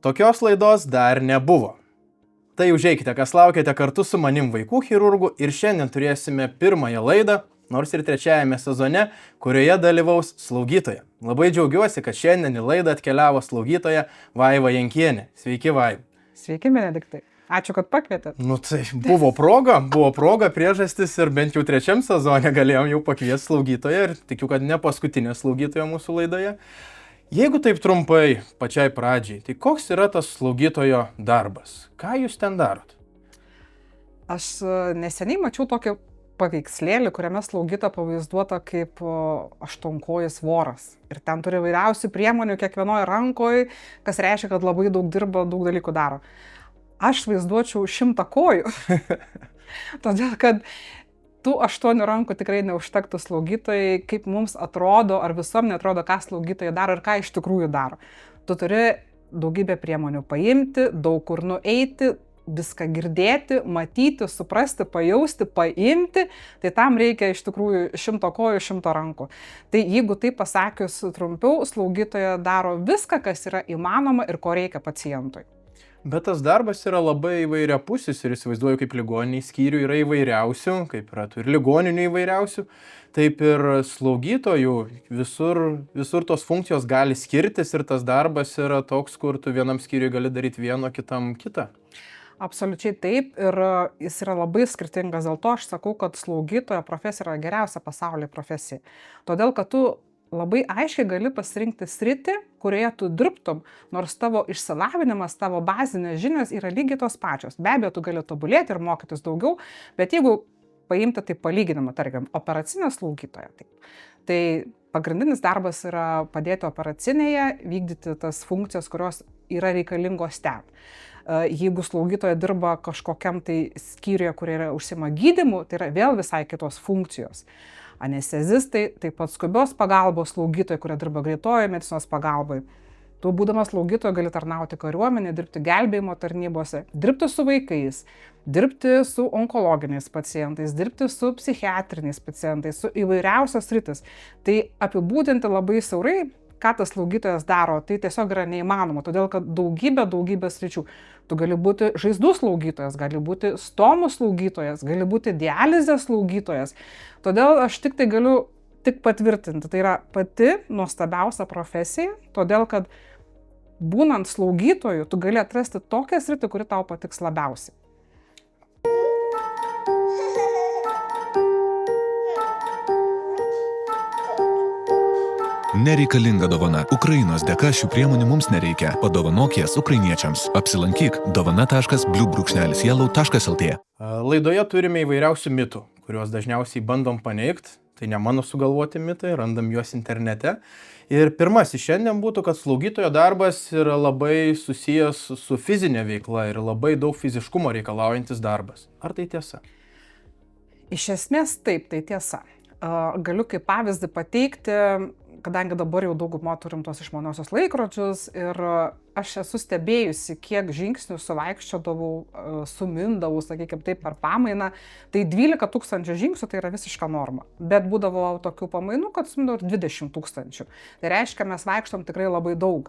Tokios laidos dar nebuvo. Tai užeikite, kas laukiate kartu su manim vaikų chirurgu ir šiandien turėsime pirmąją laidą, nors ir trečiajame sezone, kurioje dalyvaus slaugytoja. Labai džiaugiuosi, kad šiandien į laidą atkeliavo slaugytoja Vaiva Jankienė. Sveiki, Vaiva. Sveiki, Benediktai. Ačiū, kad pakvietėt. Tai buvo proga, priežastis ir bent jau trečiam sezone galėjom jau pakviesti slaugytoją ir tikiu, kad ne paskutinė slaugytoja mūsų laidoje. Jeigu taip trumpai, pačiai pradžiai, tai koks yra tas slaugytojo darbas? Ką jūs ten darot? Aš neseniai mačiau tokį paveikslėlį, kuriame slaugyta pavaizduota kaip aštuonkojis voras. Ir ten turi vairiausių priemonių kiekvienoje rankoje, kas reiškia, kad labai daug dirba, daug dalykų daro. Aš vaizduočiau 100 kojų, todėl kad tų 8 rankų tikrai neužtektų slaugytojai, kaip mums atrodo, ar visuomenė atrodo, ką slaugytojai daro ir ką iš tikrųjų daro. Tu turi daugybę priemonių paimti, daug kur nueiti, viską girdėti, matyti, suprasti, pajausti, paimti, tai tam reikia iš tikrųjų 100 kojų, 100 rankų. Tai jeigu tai pasakius trumpiau, slaugytoja daro viską, kas yra įmanoma ir ko reikia pacientui. Bet tas darbas yra labai įvairiapusis ir įsivaizduoju, kaip ligoniniai skyrių yra įvairiausių, kaip yra ir ligoninių įvairiausių, taip ir slaugytojų visur tos funkcijos gali skirtis ir tas darbas yra toks, kur tu vienam skyriui gali daryti vieno, kitam kitą. Absoliučiai taip ir jis yra labai skirtingas, dėl to aš sakau, kad slaugytojo profesija yra geriausia pasaulyje profesija. Todėl, kad tu labai aiškiai gali pasirinkti sritį, kurioje tu dirbtum, nors tavo išsilavinimas, tavo bazinės žinios yra lygiai tos pačios. Be abejo, tu gali tobulėti ir mokytis daugiau, bet jeigu paimti tai palyginimą, tarkim, operacinė slaugytoja, tai pagrindinis darbas yra padėti operacinėje, vykdyti tas funkcijas, kurios yra reikalingos ten. Jeigu slaugytoja dirba kažkokiam tai skyriuje, kurie yra užsiima gydymu, tai yra vėl visai kitos funkcijos. Anestezistai, taip pat skubios pagalbos slaugytojai, kurie dirba greitojoje medicinos pagalbai. Tu, būdamas slaugytoju, gali tarnauti kariuomenėje, dirbti gelbėjimo tarnybose, dirbti su vaikais, dirbti su onkologiniais pacientais, dirbti su psichiatriniais pacientais, su įvairiausios sritis. Tai apibūdinti labai siaurai, ką tas slaugytojas daro, tai tiesiog yra neįmanoma, todėl kad daugybė sričių. Tu gali būti žaizdų slaugytojas, gali būti stomų slaugytojas, gali būti dializės slaugytojas. Todėl aš tai galiu patvirtinti, tai yra pati nuostabiausia profesija, todėl kad būnant slaugytoju, tu gali atrasti tokią sritį, kuri tau patiks labiausiai. Nereikalinga dovana. Ukrainos dėka šių priemonių mums nereikia. Padovanok jas ukrainiečiams. Apsilankyk dovana.blue-yellow.lt. Laidoje turime įvairiausių mitų, kuriuos dažniausiai bandom paneigti. Tai ne mano sugalvoti mitai, randam juos internete. Ir pirmasis šiandien būtų, kad slaugytojo darbas yra labai susijęs su fizinė veikla ir labai daug fiziškumo reikalaujantis darbas. Ar tai tiesa? Iš esmės taip, tai tiesa. Galiu kaip pavyzdį pateikti, kadangi dabar jau daugumą turim tos išmaniosios laikrodžius ir aš esu stebėjusi, kiek žingsnių suvaikščiodavau, sumindavau, sakykime taip, per pamainą, tai 12 000 žingsnių tai yra visiška norma. Bet būdavo tokių pamainų, kad sumindavau ir 20 000. Tai reiškia, mes vaikštom tikrai labai daug.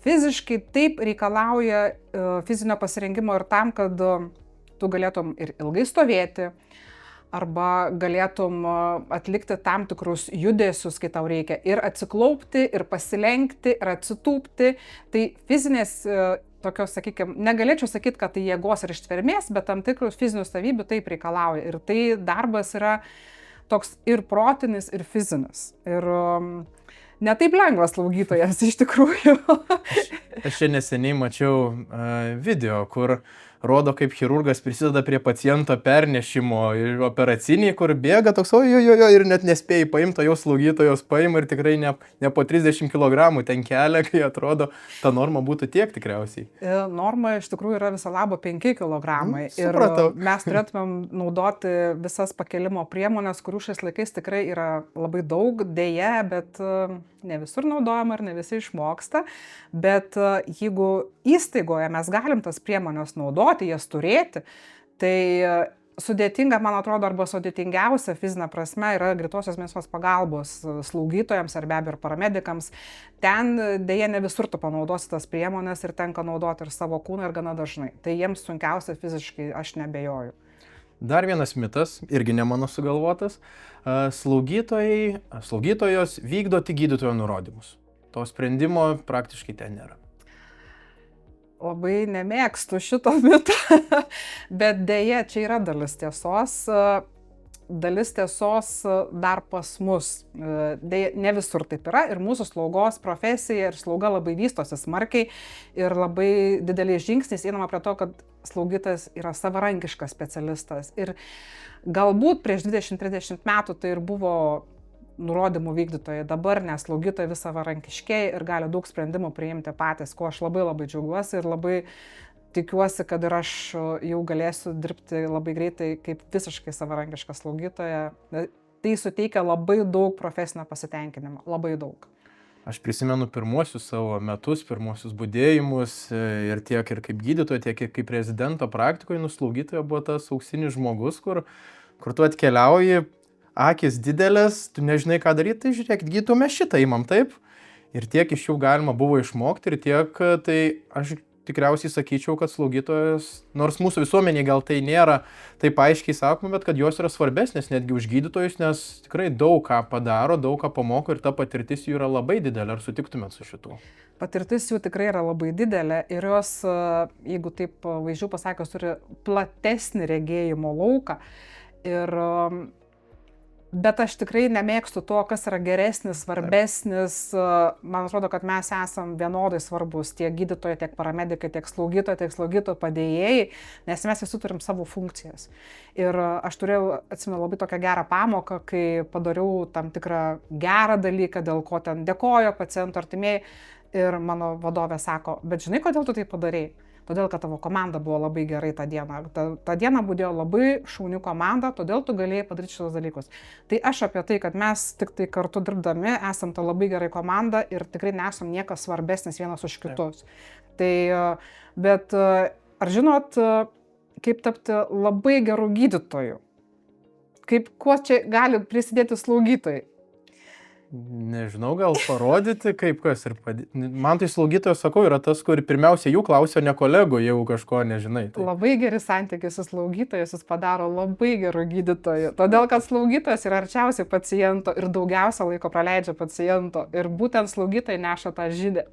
Fiziškai taip reikalauja fizinio pasirengimo ir tam, kad tu galėtum ir ilgai stovėti, arba galėtum atlikti tam tikrus judesius, kai tau reikia ir atsiklaupti, ir pasilenkti, ir atsitūpti. Tai fizinės tokios, sakykime, negalėčiau sakyti, kad tai jėgos ir ištvermės, bet tam tikrų fizinių savybių taip reikalauja. Ir tai darbas yra toks ir protinis, ir fizinis. Ir netaip lengvas slaugytojas iš tikrųjų. Aš čia neseniai mačiau video, kur rodo, kaip chirurgas prisideda prie paciento pernešimo ir operaciniai, kur bėga toks, ir net nespėjai paimti, jau slaugytojos paima ir tikrai ne po 30 kg ten kelia, kai atrodo, ta norma būtų tiek tikriausiai. Norma iš tikrųjų yra viso labo 5 kg. Ir mes turėtumėm naudoti visas pakelimo priemonės, kurių šiais laikais tikrai yra labai daug, deja, bet ne visur naudojama ir ne visi išmoksta. Bet jeigu įstaigoje mes galim tas priemonės naudoti, jas turėti, tai sudėtinga, man atrodo, arba sudėtingiausia fizinė prasme yra greitosios medicinos pagalbos slaugytojams ar be abejo ir paramedikams. Ten dėja ne visur tu panaudosi tas priemonės ir tenka naudoti ir savo kūną ir gana dažnai. Tai jiems sunkiausia fiziškai, aš nebejoju. Dar vienas mitas, irgi ne mano sugalvotas, slaugytojos vykdo tik gydytojo nurodymus. To sprendimo praktiškai ten nėra. Labai nemėgstu šito mito, bet dėja, čia yra dalis tiesos. Dalis tiesos dar pas mus. Dėja, ne visur taip yra ir mūsų slaugos profesija ir slauga labai vystosi smarkiai ir labai dideliais žingsniais einama prie to, kad slaugytojas yra savarankiškas specialistas. Ir galbūt prieš 20-30 metų tai ir buvo nurodymų vykdytojai, dabar nes slaugytojai vis savarankiškėja ir gali daug sprendimų priimti patys, ko aš labai džiaugiuosi ir labai tikiuosi, kad ir aš jau galėsiu dirbti labai greitai kaip visiškai savarankiška slaugytoja. Tai suteikia labai daug profesinio pasitenkinimo, labai daug. Aš prisimenu pirmuosius savo metus, pirmuosius budėjimus ir tiek ir kaip gydytojo, tiek ir kaip rezidento praktikoje, slaugytoja buvo tas auksinis žmogus, kur tu atkeliauji, akis didelės, tu nežinai ką daryti, tai žiūrėkit, gydytojo mes šitą imam, taip? Ir tiek iš jų galima buvo išmokti ir tiek, tai aš tikriausiai sakyčiau, kad slaugytojas, nors mūsų visuomeniai gal tai nėra taip aiškiai sakoma, bet kad jos yra svarbesnės netgi už gydytojus, nes tikrai daug ką padaro, daug ką pamoko ir ta patirtis jų yra labai didelė. Ar sutiktumėt su šitu? Patirtis jų tikrai yra labai didelė ir jos, jeigu taip vaizdžiau pasakius, turi platesnį regėjimo lauką. Bet aš tikrai nemėgstu to, kas yra geresnis, svarbesnis. Man atrodo, kad mes esam vienodai svarbus tiek gydytojai, tiek paramedikai, tiek slaugytojai padėjėjai, nes mes visi turim savo funkcijas. Ir aš atsimenu labai tokią gerą pamoką, kai padariau tam tikrą gerą dalyką, dėl ko ten dėkojo pacientų artimieji. Ir mano vadovė sako, bet žinai, kodėl tu tai padarei? Todėl, kad tavo komanda buvo labai gerai tą dieną. Ta diena būdėjo labai šauni komanda, todėl tu galėjai padaryti šitos dalykus. Tai aš apie tai, kad mes tik tai kartu dirbdami esam ta labai gerai komanda ir tikrai nesam niekas svarbesnis vienas už kitus. Tai, bet ar žinot, kaip tapti labai gerų gydytojų? Kuo čia gali prisidėti slaugytojai? Nežinau, gal parodyti, kaip kas ir padėti. Man tai slaugytojas, sakau, yra tas, kur pirmiausia jų klausia, ne kolegų, jeigu kažko nežinai. Tai. Labai geri santykiai su slaugytojais, jis padaro labai gerų gydytojų. Todėl, kad slaugytojas yra arčiausiai paciento ir daugiausia laiko praleidžia paciento. Ir būtent slaugytojai neša tą žinią.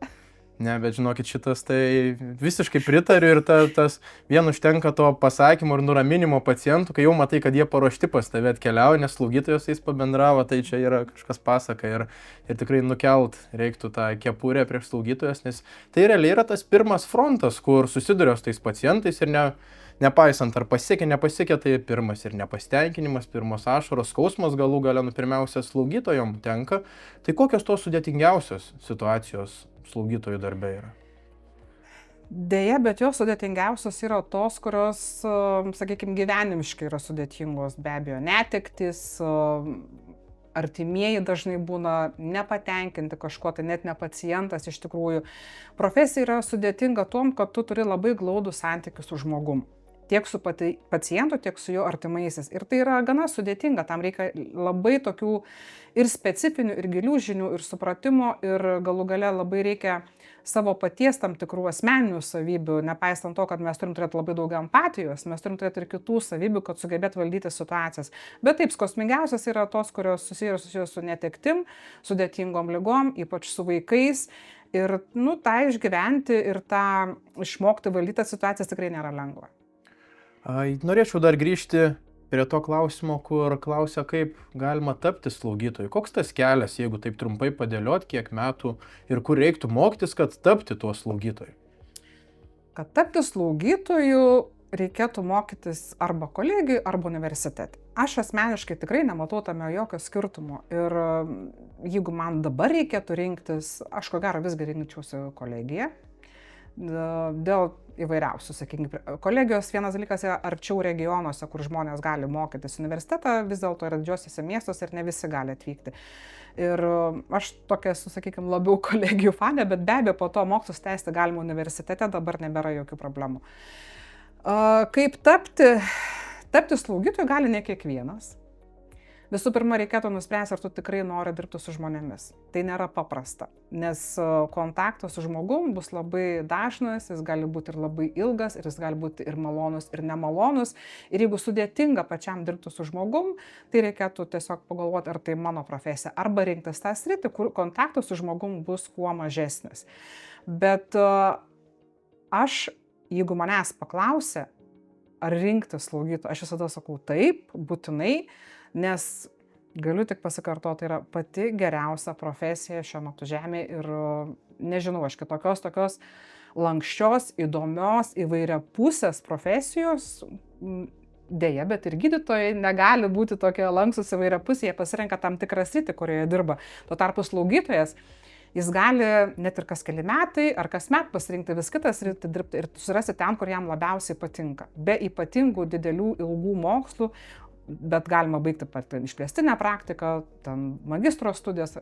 Ne, bet žinokit, šitas tai visiškai pritariu ir tas vien užtenka to pasakymo ir nuraminimo pacientų, kai jau matai, kad jie paruošti pas tave atkeliauja, nes slaugytojas jais pabendravo, tai čia yra kažkas pasaka ir tikrai nukelt reiktų tą kepurę prieš slaugytojas, nes tai realiai yra tas pirmas frontas, kur susiduria su tais pacientais ir nepaisant ar pasiekė, nepasiekė, tai pirmas ir nepasitenkinimas, pirmos ašaros, skausmas galų gale, pirmiausia slaugytojom tenka. Tai kokios tos sudėtingiausios situacijos slaugytojų darbe yra? Deja, bet jos sudėtingiausios yra tos, kurios, sakykime, gyvenimiškai yra sudėtingos, be abejo, netektys, artimieji dažnai būna nepatenkinti kažkuo, tai net ne pacientas iš tikrųjų. Profesija yra sudėtinga tom, kad tu turi labai glaudų santykių su žmogum. Tiek su pacientu, tiek su jo artimaisiais. Ir tai yra gana sudėtinga, tam reikia labai tokių ir specifinių, ir gilių žinių, ir supratimo, ir galų gale labai reikia savo paties tam tikrų asmeninių savybių, nepaisant to, kad mes turim turėti labai daug empatijos, mes turim turėti ir kitų savybių, kad sugebėt valdyti situacijas. Bet taip, skausmingiausias yra tos, kurios susijusios su netektim, sudėtingom ligom, ypač su vaikais. Ir tą išgyventi ir tą išmokti valdyti situacijas tikrai nėra lengva. Norėčiau dar grįžti prie to klausimo, kur klausia, kaip galima tapti slaugytoju. Koks tas kelias, jeigu taip trumpai padėliot, kiek metų ir kur reiktų mokytis, kad tapti tuo slaugytoju? Kad tapti slaugytoju reikėtų mokytis arba kolegijai, arba universitete. Aš asmeniškai tikrai nematau tame jokio skirtumo. Ir jeigu man dabar reikėtų rinktis, aš ko gero visgi rinkčiausi kolegiją. Dėl įvairiausių, sakykime, kolegijos vienas dalykas yra arčiau regionuose, kur žmonės gali mokytis. Universitetą vis dėlto yra didžiosiuose miestuose ir ne visi gali atvykti. Ir aš tokia esu, sakykime, labiau kolegijų fanė, bet be abejo po to mokslus tęsti galima universitete, dabar nebėra jokių problemų. Kaip tapti? Tapti slaugytoju gali ne kiekvienas. Visų pirma, reikėtų nuspręsti, ar tu tikrai nori dirbti su žmonėmis. Tai nėra paprasta, nes kontaktas su žmogum bus labai dažnas, jis gali būti ir labai ilgas, ir jis gali būti ir malonus, ir nemalonus. Ir jeigu sudėtinga pačiam dirbti su žmogum, tai reikėtų tiesiog pagalvoti, ar tai mano profesija, arba rinktis tą sritį, kur kontaktas su žmogum bus kuo mažesnis. Bet aš, jeigu manęs paklausia, ar rinkti slaugytoją, aš visada sakau taip, būtinai, nes galiu tik pasikartoti, tai yra pati geriausia profesija šiuo metu žemėje ir nežinau, aš kitokios tokios lankščios, įdomios, įvairiapusės profesijos, dėja, bet ir gydytojai negali būti tokie lankstus įvairiapusė, jie pasirenka tam tikrą sritį, kurioje dirba. Tuo tarpu slaugytojas, jis gali net ir kas keli metai ar kasmet pasirinkti vis kitą sritį dirbti ir surasti ten, kur jam labiausiai patinka. Be ypatingų didelių ilgų mokslų, bet galima baigti išplėstinę praktiką, ten magistro studijas,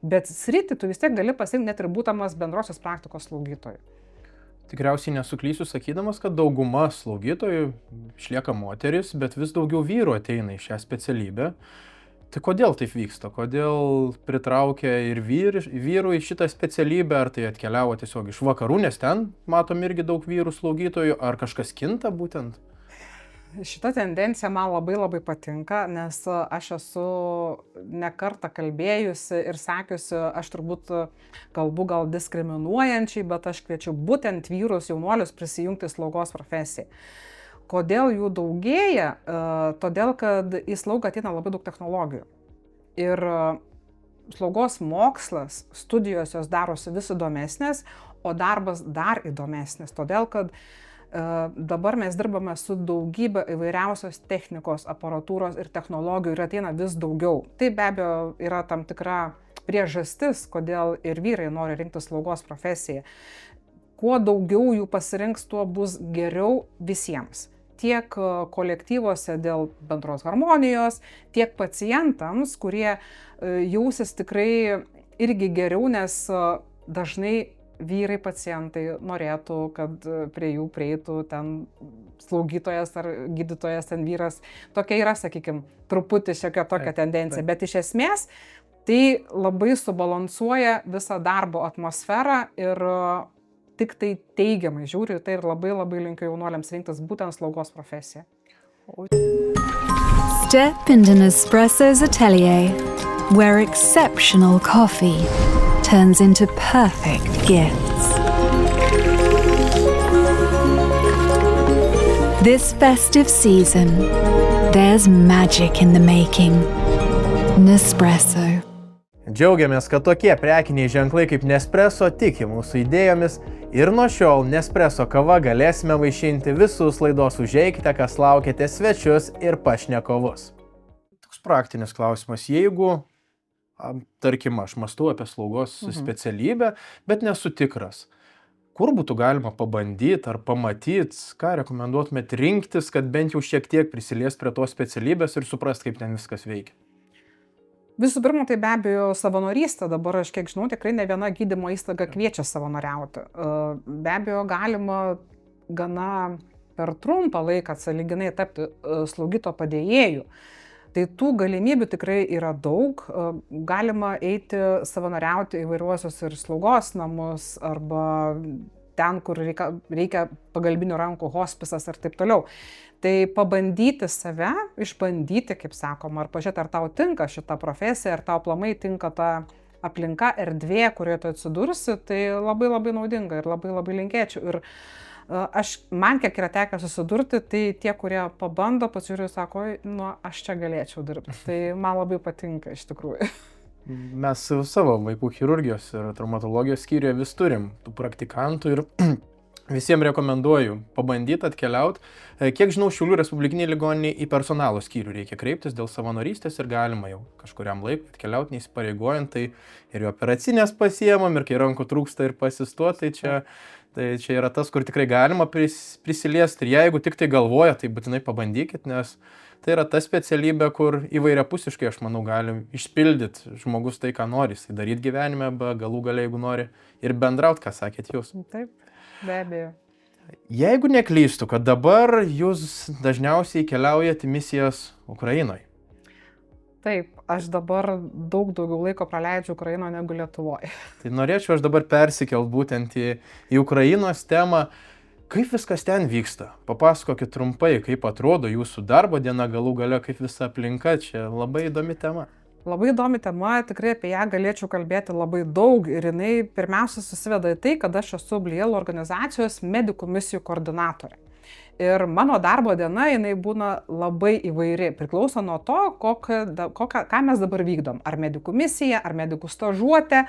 bet sritį tu vis tiek gali pasirinkti net ir būdamas bendrosios praktikos slaugytoju. Tikriausiai nesuklysiu sakydamas, kad dauguma slaugytojų išlieka moteris, bet vis daugiau vyrų ateina į šią specialybę. Tai kodėl taip vyksta? Kodėl pritraukia ir vyrų į šitą specialybę? Ar tai atkeliavo tiesiog iš vakarų, nes ten matom irgi daug vyrų slaugytojų, ar kažkas kinta būtent? Šita tendencija man labai patinka, nes aš esu ne kartą kalbėjusi ir sakiusi, aš turbūt kalbu gal diskriminuojančiai, bet aš kviečiu būtent vyrus, jaunuolius prisijungti slaugos profesijai. Kodėl jų daugėja? Todėl, kad į slaugą ateina labai daug technologijų. Ir slaugos mokslas, studijos jos darosi vis įdomesnės, o darbas dar įdomesnis. Todėl, kad dabar mes dirbame su daugybė įvairiausios technikos, aparatūros ir technologijų ir ateina vis daugiau. Tai be abejo yra tam tikra priežastis, kodėl ir vyrai nori rinktis slaugos profesiją. Kuo daugiau jų pasirinks, tuo bus geriau visiems. Tiek kolektyvuose dėl bendros harmonijos, tiek pacientams, kurie jausis tikrai irgi geriau, nes dažnai vyrai pacientai norėtų, kad prie jų prieitų ten slaugytojas ar gydytojas, ten vyras. Tokia yra, sakykime, truputį šiokia tokia tendencija, bet iš esmės tai labai subalansuoja visą darbo atmosferą ir tik tai teigiamai žiūri, tai ir labai linkiu jaunuoliams rinktis būtent slaugos profesiją. Step into Nespresso's atelier, where exceptional coffee turns into perfect gifts. This festive season, there's magic in the making. Nespresso. Džiaugiamės, kad tokie prekiniai ženklai kaip Nespresso tiki mūsų idėjomis ir nuo šiol Nespresso kava galėsime vaišinti visus laidos Užeikite, kas laukiate svečius ir pašnekovus. Toks praktinis klausimas, jeigu tarkim, aš mąstu apie slaugos specialybę, bet nesu tikras. Kur būtų galima pabandyti ar pamatyti, ką rekomenduotumėt rinktis, kad bent jau šiek tiek prisiliest prie tos specialybės ir suprast, kaip ten viskas veikia? Visų pirma, tai be abejo savanorystė. Dabar, aš kiek žinau, tikrai ne viena gydymo įstaiga kviečia savanoriauti. Be abejo, galima gana per trumpą laiką sąlyginai tapti slaugytojo padėjėju. Tai tų galimybių tikrai yra daug. Galima eiti savanoriauti įvairiuosius ir slaugos namus arba ten, kur reikia pagalbinių rankų, hospisas ir taip toliau. Tai pabandyti save, išbandyti, kaip sakoma, ar pažiūrėti, ar tau tinka šita profesija, ar tau aplamai tinka ta aplinka, erdvė, kurioje tu atsidursi, tai labai naudinga ir labai linkėčiau. Ir man kiek yra tekę susidurti, tai tie, kurie pabando, pasižiūrėjau, sako, aš čia galėčiau dirbti. Tai man labai patinka iš tikrųjų. Mes savo vaikų chirurgijos ir traumatologijos skyriuje vis turim tų praktikantų ir visiems rekomenduoju pabandyti atkeliauti. Kiek žinau, Šiaulių Respublikinėje ligoninėje į personalo skyrių reikia kreiptis dėl savanorystės ir galima jau kažkuriam laikui atkeliauti neįsipareigojant, tai ir operacinės pasiemam, ir kai rankų trūksta ir pasistuot, tai čia yra tas, kur tikrai galima prisiliesti. Ir jeigu tik tai galvoja, tai būtinai pabandykit, nes tai yra ta specialybė, kur įvairiapusiškai, aš manau, galim išpildyti žmogus tai, ką nori, tai daryti gyvenime, galų gale, jeigu nori ir bendrauti, ką sakėt jūs. Taip, be abejo. Jeigu neklystu, kad dabar jūs dažniausiai keliaujate į misijas Ukrainoje. Taip, aš dabar daug daugiau laiko praleidžiu Ukrainoje negu Lietuvoje. Tai norėčiau aš dabar persikelt būtent į Ukrainos temą. Kaip viskas ten vyksta? Papasakokit trumpai, kaip atrodo jūsų darbo diena, galų gale, kaip visa aplinka. Čia labai įdomi tema. Labai įdomi tema, tikrai apie ją galėčiau kalbėti labai daug ir jinai pirmiausia susiveda į tai, kad aš esu Blue Yellow organizacijos medikų misijų koordinatorė. Ir mano darbo diena jinai būna labai įvairi, priklauso nuo to, ką mes dabar vykdom. Ar medikų misija, ar medikų stažuotė,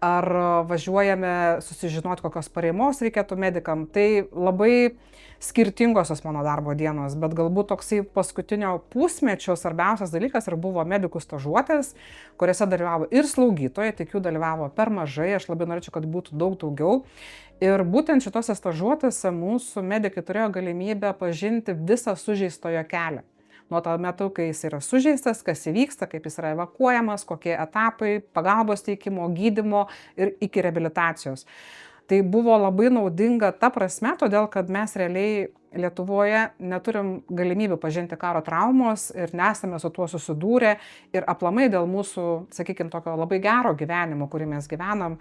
ar važiuojame susižinoti, kokios pareimos reikėtų medikam. Tai labai skirtingosios mano darbo dienos, bet galbūt toksai paskutinio pusmečio svarbiausias dalykas ir buvo medikų stažuotės, kuriuose dalyvavo ir slaugytojai, tik jų dalyvavo per mažai, aš labai norėčiau, kad būtų daug daugiau. Ir būtent šitose stažuotėse mūsų medikai turėjo galimybę pažinti visą sužeistojo kelią. Nuo to metu, kai jis yra sužeistas, kas įvyksta, kaip jis yra evakuojamas, kokie etapai, pagalbos teikimo, gydymo ir iki reabilitacijos. Tai buvo labai naudinga ta prasme, todėl kad mes realiai Lietuvoje neturim galimybių pažinti karo traumos ir nesame su tuo susidūrę ir aplamai dėl mūsų, sakykime, tokio labai gero gyvenimo, kurį mes gyvenam,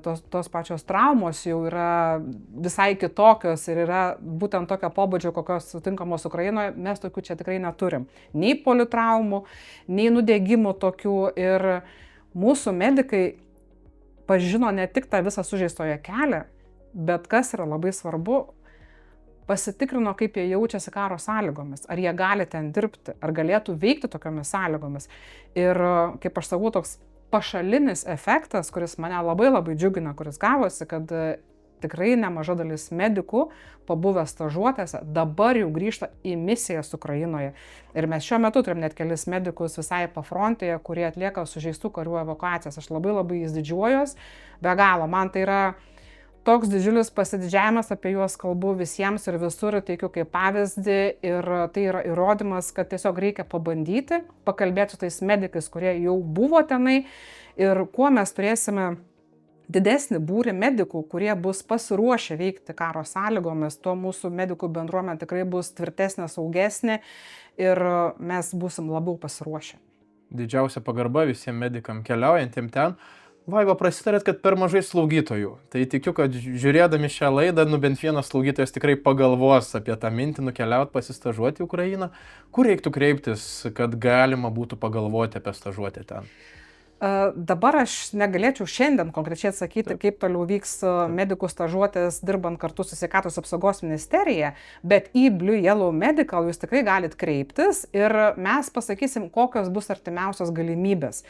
tos pačios traumos jau yra visai kitokios ir yra būtent tokio pobūdžio, kokios sutinkamos Ukrainoje, mes tokių čia tikrai neturim. Nei politraumų, nei nudegimų tokių ir mūsų medikai pažino ne tik tą visą sužeistojo kelią, bet kas yra labai svarbu, pasitikrino, kaip jie jaučiasi karo sąlygomis, ar jie gali ten dirbti, ar galėtų veikti tokiomis sąlygomis. Ir, kaip aš sakau, toks pašalinis efektas, kuris mane labai džiugina, kuris gavosi, kad tikrai nemaža dalis medikų, pabuvę stažuotėse, dabar jau grįžta į misijas Ukrainoje. Ir mes šiuo metu turim net kelis medikus visai pafrontėje, kurie atlieka sužeistų karių evakuacijas. Aš labai jais didžiuojuos, be galo. Man tai yra toks didžiulis pasididžiavimas, apie juos kalbu visiems ir visur, teikiu kaip pavyzdį ir tai yra įrodymas, kad tiesiog reikia pabandyti, pakalbėti su tais medikais, kurie jau buvo tenai ir kuo mes turėsime didesnį būrį medikų, kurie bus pasiruošę veikti karo sąlygomis, tuo mūsų medikų bendruomenė tikrai bus tvirtesnė, saugesnė ir mes būsim labiau pasiruošę. Didžiausia pagarba visiems medikam keliaujantiem ten. Vaiva, prasitarėt, kad per mažai slaugytojų. Tai tikiu, kad žiūrėdami šią laidą, bent vienas slaugytojas tikrai pagalvos apie tą mintį nukeliauti, pasistažuoti į Ukrainą. Kur reiktų kreiptis, kad galima būtų pagalvoti apie stažuotę ten? Dabar aš negalėčiau šiandien konkrečiai atsakyti, kaip toliau vyks medikų stažuotės dirbant kartu su Sveikatos apsaugos ministerija, bet į Blue Yellow Medical jūs tikrai galit kreiptis ir mes pasakysim, kokios bus artimiausios galimybės.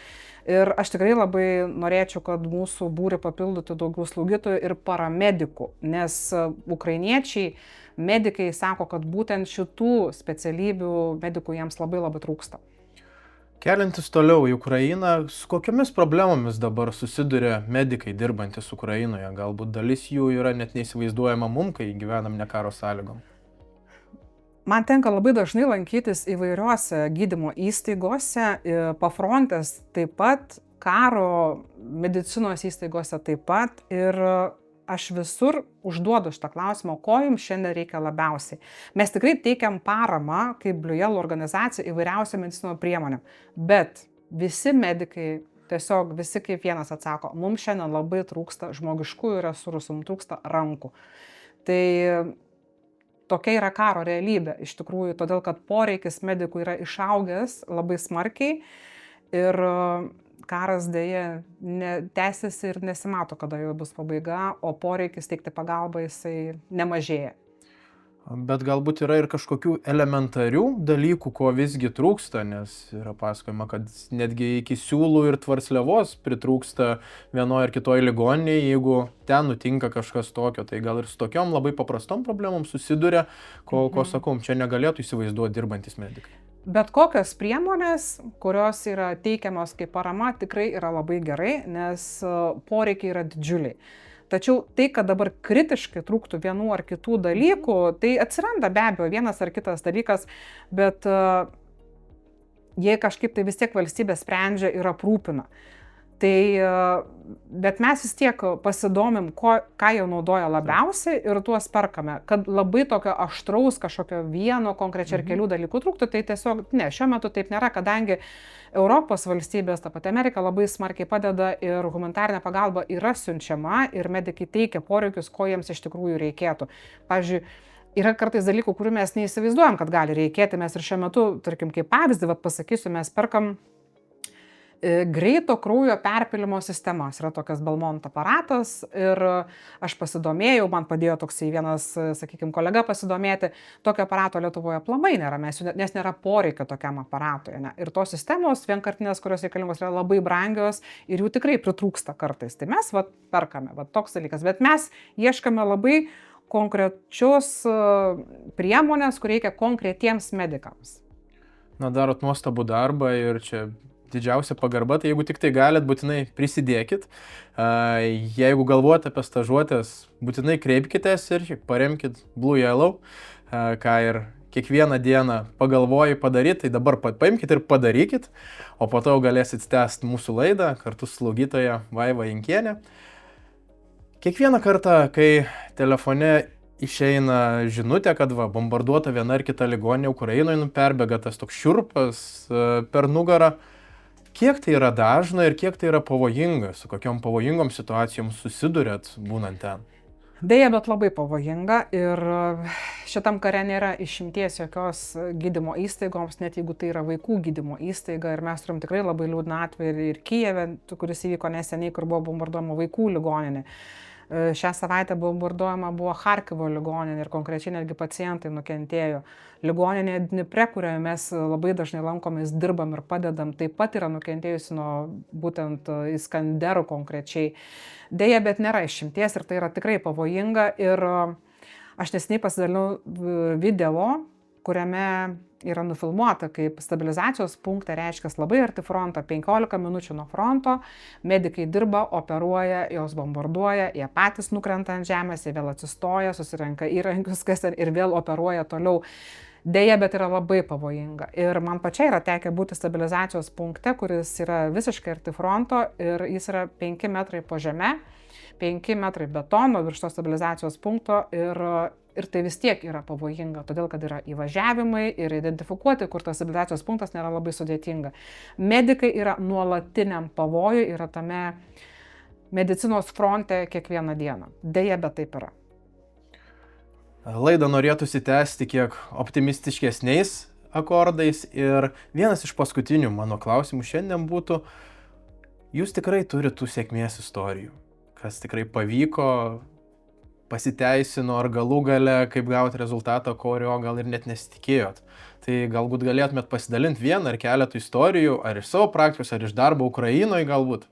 Ir aš tikrai labai norėčiau, kad mūsų būrį papildytų daugiau slaugytojų ir paramedikų, nes ukrainiečiai medikai sako, kad būtent šitų specialybių medikų jiems labai trūksta. Keliantis toliau į Ukrainą, su kokiamis problemomis dabar susiduria medikai dirbantis Ukrainoje? Galbūt dalis jų yra net neįsivaizduojama mum, kai gyvenam ne karo sąlygom. Man tenka labai dažnai lankytis įvairiuose gydymo įstaigose, pafrontės taip pat, karo medicinos įstaigose taip pat ir aš visur užduodu šitą klausimą, ko jums šiandien reikia labiausiai. Mes tikrai teikiam paramą, kaip Blue Yellow organizacija, įvairiausią medicinos priemonę, bet visi medikai, tiesiog visi kaip vienas atsako, mums šiandien labai trūksta žmogiškųjų resursų, mums trūksta rankų. Tai tokia yra karo realybė iš tikrųjų, todėl kad poreikis medikų yra išaugęs labai smarkiai ir karas dėja tęsiasi ir nesimato, kada jau bus pabaiga, o poreikis teikti pagalbą jisai nemažėja. Bet galbūt yra ir kažkokių elementarių dalykų, ko visgi trūksta, nes yra pasakojama, kad netgi iki siūlų ir tvarsliavos pritrūksta vienoje ar kitoje ligoninėje, jeigu ten nutinka kažkas tokio, tai gal ir su tokiom labai paprastom problemom susiduria, ko sakom, čia negalėtų įsivaizduoti dirbantis medikai. Bet kokios priemonės, kurios yra teikiamos kaip parama, tikrai yra labai gerai, nes poreikiai yra didžiuliai. Tačiau tai, kad dabar kritiškai trūktų vienų ar kitų dalykų, tai atsiranda be abejo vienas ar kitas dalykas, bet jie kažkaip tai vis tiek valstybė sprendžia ir aprūpina. Tai, bet mes vis tiek pasidomim, ką jau naudoja labiausiai ir tuos perkame. Kad labai tokio aštraus kažkokio vieno konkrečio ar kelių dalykų trūktų, tai tiesiog ne, šiuo metu taip nėra, kadangi Europos valstybės, ta pati Amerika labai smarkiai padeda ir humanitarinė pagalba yra siunčiama ir medikai teikia poreikius, ko jiems iš tikrųjų reikėtų. Pavyzdžiui, yra kartais dalykų, kurių mes neįsivaizduojam, kad gali reikėti. Mes ir šiuo metu, tarkim, kaip pavyzdį, pasakysiu, mes perkam greito kraujo perpylimo sistemas. Yra tokias Belmont aparatas ir aš pasidomėjau, man padėjo toksai vienas, sakykime, kolega pasidomėti, tokio aparato Lietuvoje aplamai nėra, nes nėra poreikio tokiam aparatui. Ne? Ir tos sistemos vienkartinės, kurios reikalingos, yra labai brangios ir jų tikrai pritrūksta kartais. Tai mes perkame, toks dalykas, bet mes ieškame labai konkrečios priemonės, kur reikia konkretiems medikams. Na, darot nuostabų darbą ir čia didžiausia pagarba, tai jeigu tik tai galit, būtinai prisidėkit. Jeigu galvojate apie stažuotės, būtinai kreipkitės ir paremkit Blue Yellow, ką ir kiekvieną dieną pagalvoji padaryti, tai dabar paimkit ir padarykit, o po to galėsit tęsti mūsų laidą kartu su slaugytoja Vaiva Inkienė. Kiekvieną kartą, kai telefone išeina žinutė, kad bombarduota viena ar kita ligoninė Ukrainoje, perbėga tas toks šiurpas per nugarą. Kiek tai yra dažna ir kiek tai yra pavojinga, su kokiom pavojingom situacijom susidurėt būnant ten? Deja, bet labai pavojinga ir šitam kare nėra išimties jokios gydymo įstaigoms, net jeigu tai yra vaikų gydymo įstaiga ir mes turim tikrai labai liūdną atvejį ir Kijeve, kuris įvyko neseniai, kur buvo bombarduojama vaikų ligoninė. Šią savaitę bombarduojama buvo Charkivo ligoninė ir konkrečiai netgi pacientai nukentėjo. Ligoninė Dnipre, kurioje mes labai dažnai lankomės, dirbam ir padedam, taip pat yra nukentėjusi nuo būtent Iskanderų konkrečiai. Deja, bet nėra išimties ir tai yra tikrai pavojinga ir aš neseniai pasidalinau video, kuriame yra nufilmuota, kaip stabilizacijos punkte, reiškia labai arti fronto, 15 minučių nuo fronto, medikai dirba, operuoja, jos bombarduoja, jie patys nukrenta ant žemės, jie vėl atsistoja, susirenka įrankius, kas ten ir vėl operuoja toliau. Deja, bet yra labai pavojinga. Ir man pačiai yra tekę būti stabilizacijos punkte, kuris yra visiškai arti fronto ir jis yra 5 metrai po žeme, 5 metrai betono virš to stabilizacijos punkto ir tai vis tiek yra pavojinga, todėl kad yra įvažiavimai ir identifikuoti, kur tas stabilizacijos punktas nėra labai sudėtinga. Medikai yra nuolatiniam pavojui, yra tame medicinos fronte kiekvieną dieną. Deja, bet taip yra. Laidą norėtųsi tęsti kiek optimistiškesniais akordais ir vienas iš paskutinių mano klausimų šiandien būtų, jūs tikrai turite tų sėkmės istorijų, kas tikrai pavyko, pasiteisino ar galų gale, kaip gauti rezultatą, kurio gal ir net nesitikėjot. Tai galbūt galėtumėt pasidalinti vieną ar keletą istorijų, ar iš savo praktikos, ar iš darbo Ukrainoje galbūt.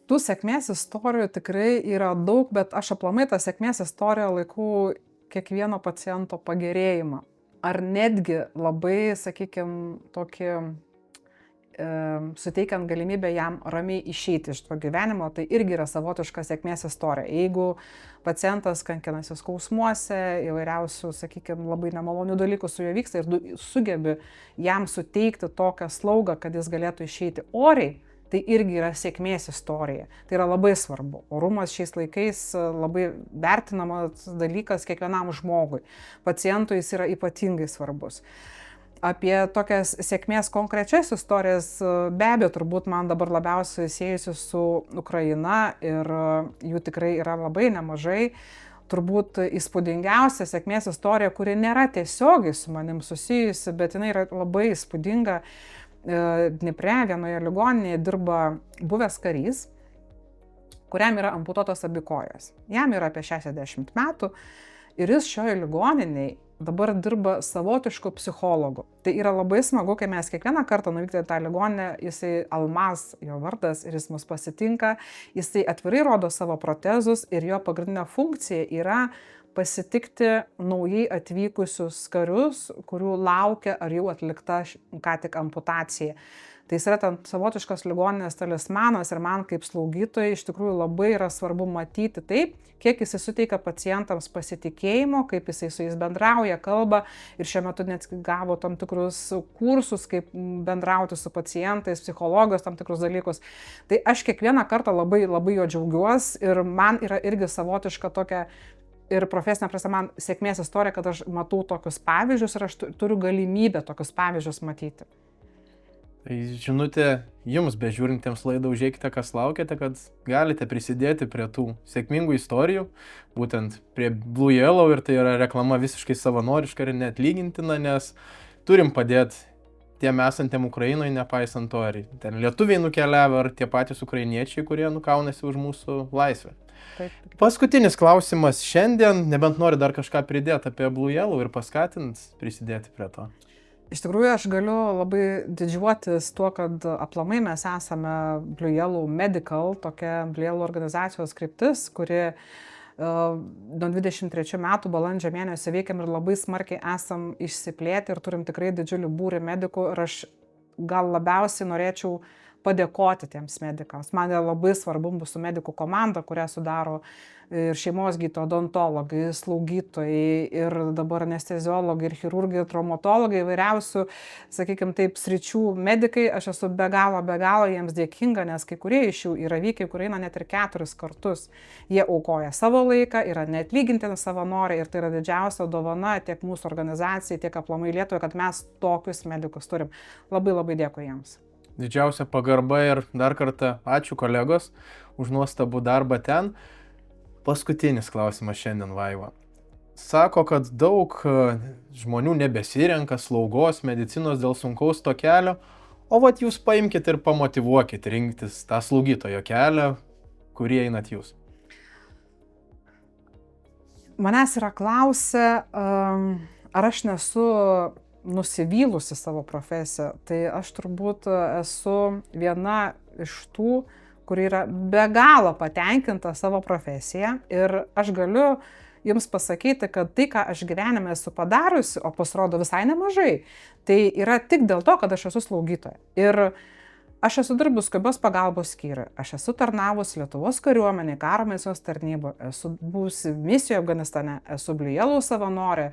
Tų sėkmės istorijų tikrai yra daug, bet aš aplamai tą sėkmės istoriją laikau kiekvieno paciento pagerėjimą. Ar netgi labai, sakykime, tokį suteikiant galimybę jam ramiai išeiti iš to gyvenimo, tai irgi yra savotiška sėkmės istorija. Jeigu pacientas kankinasi skausmuose, įvairiausių, sakykime, labai nemalonių dalykų su juo vyksta ir sugebi jam suteikti tokią slaugą, kad jis galėtų išeiti oriai, tai irgi yra sėkmės istorija. Tai yra labai svarbu. Orumas šiais laikais labai vertinamas dalykas kiekvienam žmogui. Pacientui jis yra ypatingai svarbus. Apie tokias sėkmės konkrečias istorijas be abejo turbūt man dabar labiausiai siejusi su Ukraina ir jų tikrai yra labai nemažai. Turbūt įspūdingiausia sėkmės istorija, kuri nėra tiesiogiai su manim susijusi, bet jinai yra labai įspūdinga. Dnipre vienoje ligoninėje dirba buvęs karys, kuriam yra amputuotos abi kojos. Jam yra apie 60 metų ir jis šioje ligoninėje dabar dirba savotišku psichologu. Tai yra labai smagu, kai mes kiekvieną kartą nuvykti į tą ligoninę, jisai Almaz, jo vardas, ir jis mus pasitinka, jisai atvirai rodo savo protezus ir jo pagrindinė funkcija yra pasitikti naujai atvykusius karius, kurių laukia ar jau atlikta ką tik amputacija. Tai jis yra ten savotiškas ligoninės talismanas ir man kaip slaugytojai iš tikrųjų labai yra svarbu matyti taip, kiek jisai suteikia pacientams pasitikėjimo, kaip jisai su jais bendrauja, kalba ir šiuo metu net gavo tam tikrus kursus, kaip bendrauti su pacientais, psichologijos tam tikrus dalykus. Tai aš kiekvieną kartą labai jo džiaugiuosi ir man yra irgi savotiška tokia ir profesinė prasme man sėkmės istorija, kad aš matau tokius pavyzdžius ir aš turiu galimybę tokius pavyzdžius matyti. Tai žinutė jums, bežiūrintiems laidą, užeikite, kas laukiate, kad galite prisidėti prie tų sėkmingų istorijų, būtent prie Blue Yellow, ir tai yra reklama visiškai savanoriška ir neatlygintina, nes turim padėti tiem esantiem Ukrainoje, nepaisant to, ar ten lietuviai nukeliavę, ar tie patys ukrainiečiai, kurie nukaunasi už mūsų laisvę. Taip. Paskutinis klausimas šiandien, nebent nori dar kažką pridėti apie Blue Yellow ir paskatint prisidėti prie to. Iš tikrųjų, aš galiu labai didžiuotis tuo, kad aplamai mes esame Blue Yellow Medical, tokia Blue Yellow organizacijos kryptis, kuri nuo 23 metų balandžio mėnesio veikiam ir labai smarkiai esam išsiplėtę ir turim tikrai didžiulį būrį medikų ir aš gal labiausiai norėčiau padėkoti tiems medikams. Man yra labai svarbu mūsų medikų komanda, kurią sudaro ir šeimos gydytojai, odontologai, slaugytojai ir dabar anesteziologai ir chirurgai, traumatologai, įvairiausių, sakykime taip, sričių medikai. Aš esu be galo jiems dėkinga, nes kai kurie iš jų yra vykę į Ukrainą net ir 4 kartus. Jie aukoja savo laiką, yra neatlygintini savanoriai ir tai yra didžiausia dovana tiek mūsų organizacijai, tiek aplamai Lietuvai, kad mes tokius medikus turim. Labai dėkui jiems. Didžiausia pagarba ir dar kartą ačiū kolegos už nuostabų darbą ten. Paskutinis klausimas šiandien, Vaiva. Sako, kad daug žmonių nebesirenka slaugos, medicinos dėl sunkaus to kelio, o vat jūs paimkite ir pamotyvuokite rinktis tą slaugytojo kelią, kurį einat jūs. Manęs yra klausę, ar aš nesu nusivylusi savo profesiją, tai aš turbūt esu viena iš tų, kuri yra be galo patenkinta savo profesiją ir aš galiu jums pasakyti, kad tai, ką aš gyvenime esu padariusi, o pasirodo visai nemažai, tai yra tik dėl to, kad aš esu slaugytoja. Ir aš esu dirbus skubios pagalbos skyriuje, aš esu tarnavus Lietuvos kariuomenėje, karo medicinos tarnyboje, esu buvusi misijoje Afganistane, esu Blue Yellow savanorė,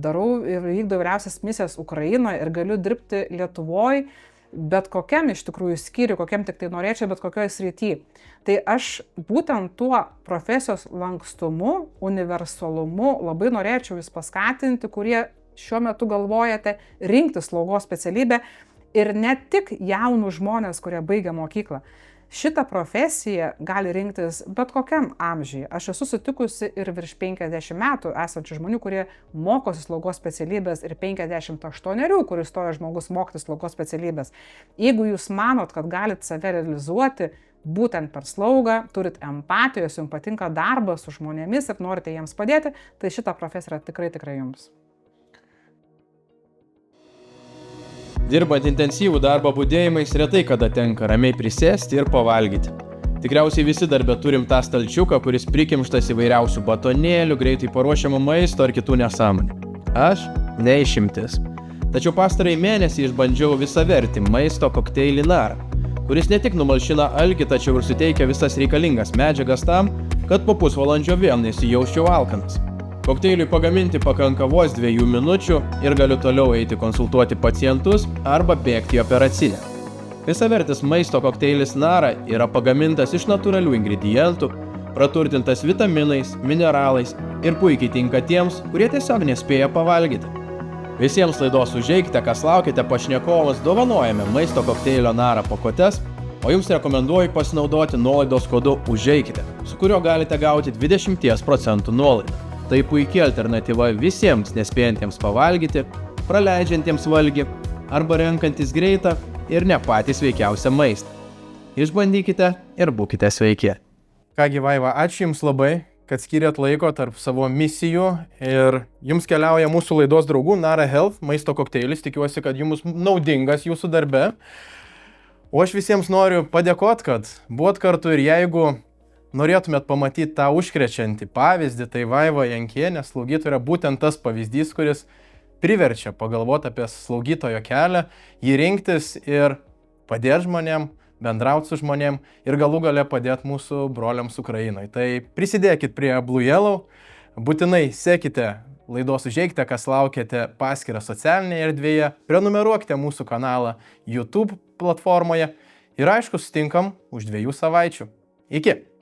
darau ir vykdau įvairiausias misijas Ukrainoje ir galiu dirbti Lietuvoje, bet kokiam iš tikrųjų skyriui, kokiam tik tai norėčiau, bet kokioje srityje. Tai aš būtent tuo profesijos lankstumu, universalumu labai norėčiau jūs paskatinti, kurie šiuo metu galvojate rinkti slaugos specialybę ir ne tik jaunus žmonės, kurie baigia mokyklą. Šitą profesiją gali rinktis bet kokiam amžiui. Aš esu sutikusi ir virš 50 metų esančių žmonių, kurie mokosi slaugos specialybės ir 58, kuris stoja žmogus mokytis slaugos specialybės. Jeigu jūs manot, kad galite save realizuoti būtent per slaugą, turit empatijos, jums patinka darbas su žmonėmis ir norite jiems padėti, tai šitą profesiją yra tikrai jums. Dirbant intensyvų darbą budėjimais retai kada tenka ramiai prisėsti ir pavalgyti. Tikriausiai visi darbe turim tą stalčiuką, kuris prikimštas įvairiausių batonėlių, greitai paruošiamų maisto ar kitų nesąmonių. Aš ne išimtis. Tačiau pastarąjį mėnesį išbandžiau visavertį maisto kokteilį Nara, kuris ne tik numalšina alkį, tačiau ir suteikia visas reikalingas medžiagas tam, kad po pusvalandžio vėl nesijausčiau alkanas. Kokteiliui pagaminti pakanka vos 2 minučių ir galiu toliau eiti konsultuoti pacientus arba bėgti į operacinę. Visavertis maisto kokteilis Nara yra pagamintas iš natūralių ingredientų, praturtintas vitaminais, mineralais ir puikiai tinka tiems, kurie tiesiog nespėja pavalgyti. Visiems laidos užeikite, kas laukite, pašnekovams dovanojame maisto kokteilio Nara pakuotes, o jums rekomenduoju pasinaudoti nuolaidos kodu užeikite, su kuriuo galite gauti 20% nuolaidą. Tai puikia alternatyva visiems nespėjantiems pavalgyti, praleidžiantiems valgį arba renkantis greitą ir ne patį sveikiausią maistą. Išbandykite ir būkite sveiki. Kągi, Vaiva, ačiū Jums labai, kad skyrėt laiko tarp savo misijų ir Jums keliauja mūsų laidos draugų Nara Health maisto kokteilis. Tikiuosi, kad Jums naudingas Jūsų darbe. O aš visiems noriu padėkoti, kad buvot kartu ir jeigu norėtumėt pamatyti tą užkrečiantį pavyzdį, tai Vaiva Jankienė, slaugytoja, yra būtent tas pavyzdys, kuris priverčia pagalvoti apie slaugytojo kelią, jį rinktis ir padėti žmonėm, bendrauti su žmonėm ir galų gale padėti mūsų broliams Ukrainoje. Tai prisidėkit prie Blue Yellow, būtinai sekite laidos Užeikite, kas laukiate paskyrą socialinėje erdvėje, prenumeruokite mūsų kanalą YouTube platformoje ir aišku, sutinkam už 2 savaičių. Iki!